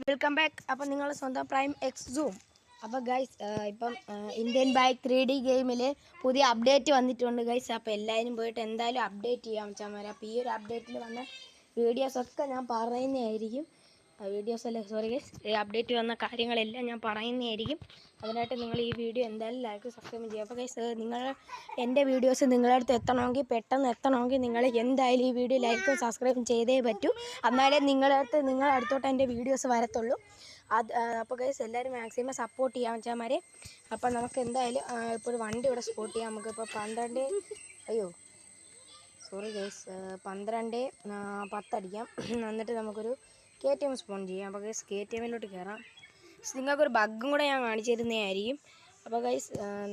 Welcome back. അപ്പം നിങ്ങൾ സ്വന്തം പ്രൈം എക്സ് സൂം. അപ്പോൾ ഗൈസ് ഇപ്പം ഇന്ത്യൻ ബൈക്ക് 3D ഗെയിമിൽ പുതിയ അപ്ഡേറ്റ് വന്നിട്ടുണ്ട് ഗൈസ്. അപ്പോൾ എല്ലാവരും പോയിട്ട് എന്തായാലും അപ്ഡേറ്റ് ചെയ്യാം ചാമാരെ. അപ്പോൾ ഈ ഒരു അപ്ഡേറ്റിൽ വന്ന വീഡിയോസൊക്കെ ഞാൻ പറയുന്നതായിരിക്കും. അപ്ഡേറ്റ് വന്ന കാര്യങ്ങളെല്ലാം ഞാൻ പറയുന്നതായിരിക്കും. അതിനായിട്ട് നിങ്ങൾ ഈ വീഡിയോ എന്തായാലും ലൈക്ക് സബ്സ്ക്രൈബ് ചെയ്യുക. അപ്പോൾ ഗൈസ് എൻ്റെ വീഡിയോസ് നിങ്ങളുടെ അടുത്ത് പെട്ടെന്ന് എത്തണമെങ്കിൽ നിങ്ങൾ എന്തായാലും ഈ വീഡിയോ ലൈക്കും സബ്സ്ക്രൈബും ചെയ്തേ പറ്റൂ. എന്നാലേ നിങ്ങളുടെ അടുത്തോട്ട് എൻ്റെ വീഡിയോസ് വരത്തുള്ളൂ. അപ്പോൾ ഗൈസ് എല്ലാവരും മാക്സിമം സപ്പോർട്ട് ചെയ്യാൻ വെച്ചാൽ. അപ്പോൾ നമുക്ക് എന്തായാലും ഇപ്പോൾ ഒരു വണ്ടി ഇവിടെ സ്പോട്ട് ചെയ്യാം. നമുക്കിപ്പോൾ 12:10 അടിക്കാം. എന്നിട്ട് നമുക്കൊരു KTM സ്പോൺ ചെയ്യാം. അപ്പോൾ ഗൈസ് KTMിലോട്ട് കയറാം. നിങ്ങൾക്കൊരു ബഗ്ഗും കൂടെ ഞാൻ കാണിച്ചു തരുന്നതായിരിക്കും. അപ്പോൾ ഗൈസ്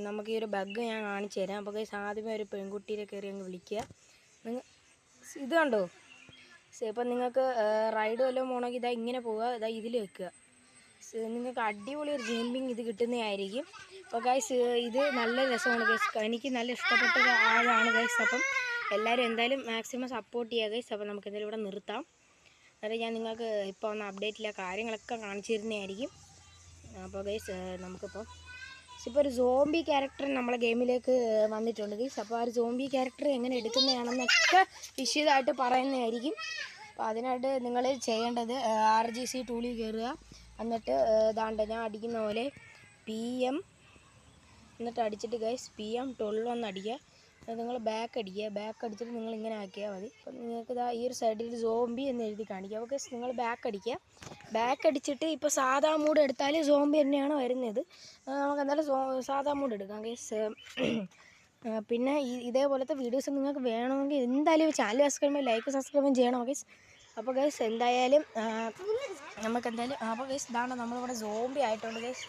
നമുക്ക് ഈ ഒരു ബഗ്ഗ് ഞാൻ കാണിച്ചു തരാം. അപ്പോൾ ഗൈസ് ആദ്യമേ ഒരു പെൺകുട്ടിയെ കയറി അങ്ങ് വിളിക്കുക. ഇത് കണ്ടോ? ഇപ്പം നിങ്ങൾക്ക് റൈഡ് വല്ലതും പോകണമെങ്കിൽ ഇതാ ഇങ്ങനെ പോവുക, ഇതാ ഇതിൽ വെക്കുക. നിങ്ങൾക്ക് അടിപൊളി ഒരു ജമ്പിങ് ഇത് കിട്ടുന്നതായിരിക്കും. അപ്പോൾ ഗൈസ് ഇത് നല്ല രസമാണ് ഗൈസ്. എനിക്ക് നല്ല ഇഷ്ടപ്പെട്ട ആളാണ് ഗൈസ്. അപ്പം എല്ലാവരും എന്തായാലും മാക്സിമം സപ്പോർട്ട് ചെയ്യുക ഗൈസ്. അപ്പോൾ നമുക്ക് എന്തായാലും ഇവിടെ നിർത്താം. അതായത് ഞാൻ നിങ്ങൾക്ക് ഇപ്പോൾ വന്ന അപ്ഡേറ്റിലെ കാര്യങ്ങളൊക്കെ കാണിച്ചു തരുന്നതായിരിക്കും. അപ്പോൾ ഗൈസ് നമുക്കിപ്പോൾ ഒരു സോംബി ക്യാരക്ടർ നമ്മളെ ഗെയിമിലേക്ക് വന്നിട്ടുണ്ട് ഗൈസ്. അപ്പോൾ ആ ഒരു സോംബി ക്യാരക്ടർ എങ്ങനെ എടുക്കുന്നതാണെന്നൊക്കെ വിശദമായിട്ട് പറയുന്നതായിരിക്കും. അപ്പോൾ അതിനായിട്ട് നിങ്ങൾ ചെയ്യേണ്ടത് RGC ടൂളിൽ കയറുക. എന്നിട്ട് ദാണ്ട് ഞാൻ അടിക്കുന്ന പോലെ PM എന്നിട്ട് അടിച്ചിട്ട് ഗൈസ് PM12 അടിക്കുക. നിങ്ങൾ ബാക്ക് അടിച്ചിട്ട് നിങ്ങൾ ഇങ്ങനെ ആക്കിയാൽ മതി. അപ്പം നിങ്ങൾക്ക് ഇതാ ഈ ഒരു സൈഡിൽ സോംബി എന്ന് എഴുതി കാണിക്കുക. അപ്പോൾ ഗൈസ് നിങ്ങൾ ബാക്ക് അടിച്ചിട്ട് ഇപ്പോൾ സാധാ മൂഡ് എടുത്താൽ സോംബി തന്നെയാണ് വരുന്നത്. നമുക്ക് എന്തായാലും സാധാ മൂഡ് എടുക്കാം ഗൈസ്. പിന്നെ ഇതേപോലത്തെ വീഡിയോസ് നിങ്ങൾക്ക് വേണമെങ്കിൽ എന്തായാലും ചാനൽ സബ്സ്ക്രൈബ് ചെയ്യണം ഗൈസ്. അപ്പോൾ ഗൈസ് എന്തായാലും നമുക്ക് എന്തായാലും അപ്പോൾ ഗൈസ് ഇതാണ് നമ്മളിവിടെ സോംബി ആയിട്ടുണ്ട് ഗൈസ്.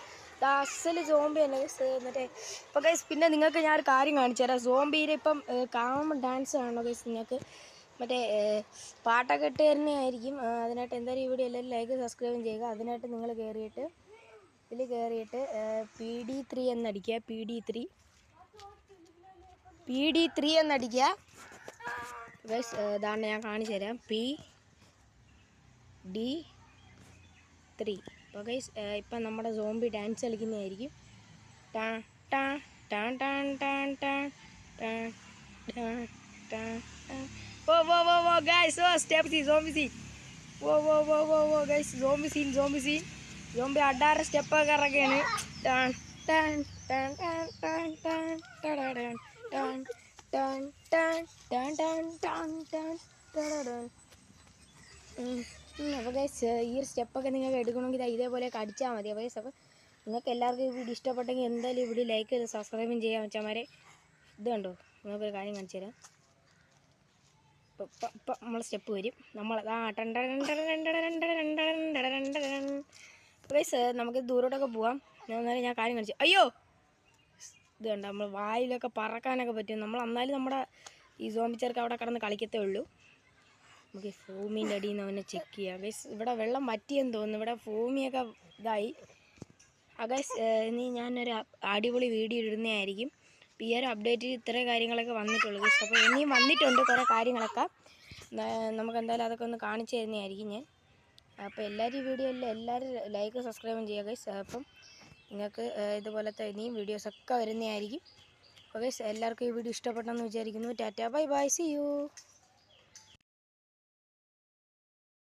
അസൽ സോംബി തന്നെ ഗൈസ്. എന്നിട്ട് അപ്പോൾ ഗൈസ് പിന്നെ നിങ്ങൾക്ക് ഞാനൊരു കാര്യം കാണിച്ചു തരാം. സോംബിയിൽ ഇപ്പം കാമൺ ഡാൻസ് കാണണോ ഗൈസ്? നിങ്ങൾക്ക് മറ്റേ പാട്ടൊക്കെ ഇട്ട് തരുന്നതായിരിക്കും. അതിനായിട്ട് എന്തായാലും ഈ വീഡിയോ എല്ലാവരും ലൈക്ക് സബ്സ്ക്രൈബും ചെയ്യുക. അതിനായിട്ട് നിങ്ങൾ കയറിയിട്ട് PD3 എന്നടിക്കുക. PD3 എന്നടിക്കുക guys. ഇതാണ് ഞാൻ കാണിച്ചു തരാം. PD3. അപ്പോൾ ഗൈസ് ഇപ്പം നമ്മുടെ സോംബി ഡാൻസ് കളിക്കുന്നതായിരിക്കും. സോംബി അടാറ് സ്റ്റെപ്പൊക്കെ ഇറക്കുകയാണ്. അപ്പോൾ ഗൈസ് ഈ ഒരു സ്റ്റെപ്പൊക്കെ നിങ്ങൾക്ക് എടുക്കണമെങ്കിൽ ഇതേപോലെയൊക്കെ അടിച്ചാൽ മതി. അപ്പോൾ ഗൈസ് അപ്പോൾ നിങ്ങൾക്ക് എല്ലാവർക്കും ഈ വീഡിയോ ഇഷ്ടപ്പെട്ടെങ്കിൽ എന്തായാലും ഈ വീഡിയോ ലൈക്ക് ചെയ്ത് സബ്സ്ക്രൈബും ചെയ്യാൻ വെച്ചാൽ. ഇത് കണ്ടോ? നിങ്ങൾക്കൊരു കാര്യം കാണിച്ചു തരാം. ഇപ്പം നമ്മൾ സ്റ്റെപ്പ് വരും. നമ്മൾ ഗൈസ് നമുക്ക് ദൂരോട്ടൊക്കെ പോവാം. എന്നാലും ഞാൻ കാര്യം കാണിച്ചു. അയ്യോ ഇത് കണ്ടോ? നമ്മൾ വായിലൊക്കെ പറക്കാനൊക്കെ പറ്റും. നമ്മൾ എന്നാലും നമ്മുടെ ഈ സോംബി ചെറുക്ക് അവിടെ കിടന്ന് കളിക്കത്തേ ഉള്ളൂ. നമുക്ക് ഈ ഫോമിൻ്റെ അടിയിൽ നിന്ന് അവനെ ചെക്ക് ചെയ്യാം ഗൈസ്. ഇവിടെ വെള്ളം വറ്റിയെന്ന് തോന്നുന്നു. ഇവിടെ ഫോമിയൊക്കെ ഇതായി. ഗൈസ് ഇനി ഞാനൊരു അടിപൊളി വീഡിയോ ഇടുന്നതായിരിക്കും. ഈ ഒരു അപ്ഡേറ്റിൽ ഇത്രയും കാര്യങ്ങളൊക്കെ വന്നിട്ടുള്ളൂ ഗൈസ്. അപ്പോൾ ഇനിയും വന്നിട്ടുണ്ട് കുറേ കാര്യങ്ങളൊക്കെ. നമുക്ക് എന്തായാലും അതൊക്കെ ഒന്ന് കാണിച്ചു തരുന്നതായിരിക്കും ഞാൻ. അപ്പോൾ എല്ലാവരും ഈ വീഡിയോ എല്ലാവരും ലൈക്ക് സബ്സ്ക്രൈബും ചെയ്യുക ഗൈസ്. അപ്പം നിങ്ങൾക്ക് ഇതുപോലത്തെ ഇനിയും വീഡിയോസൊക്കെ വരുന്നതായിരിക്കും. അപ്പോൾ ഗൈസ് എല്ലാവർക്കും ഈ വീഡിയോ ഇഷ്ടപ്പെട്ടെന്ന് വിചാരിക്കുന്നു. Ta ta bye bye, see U.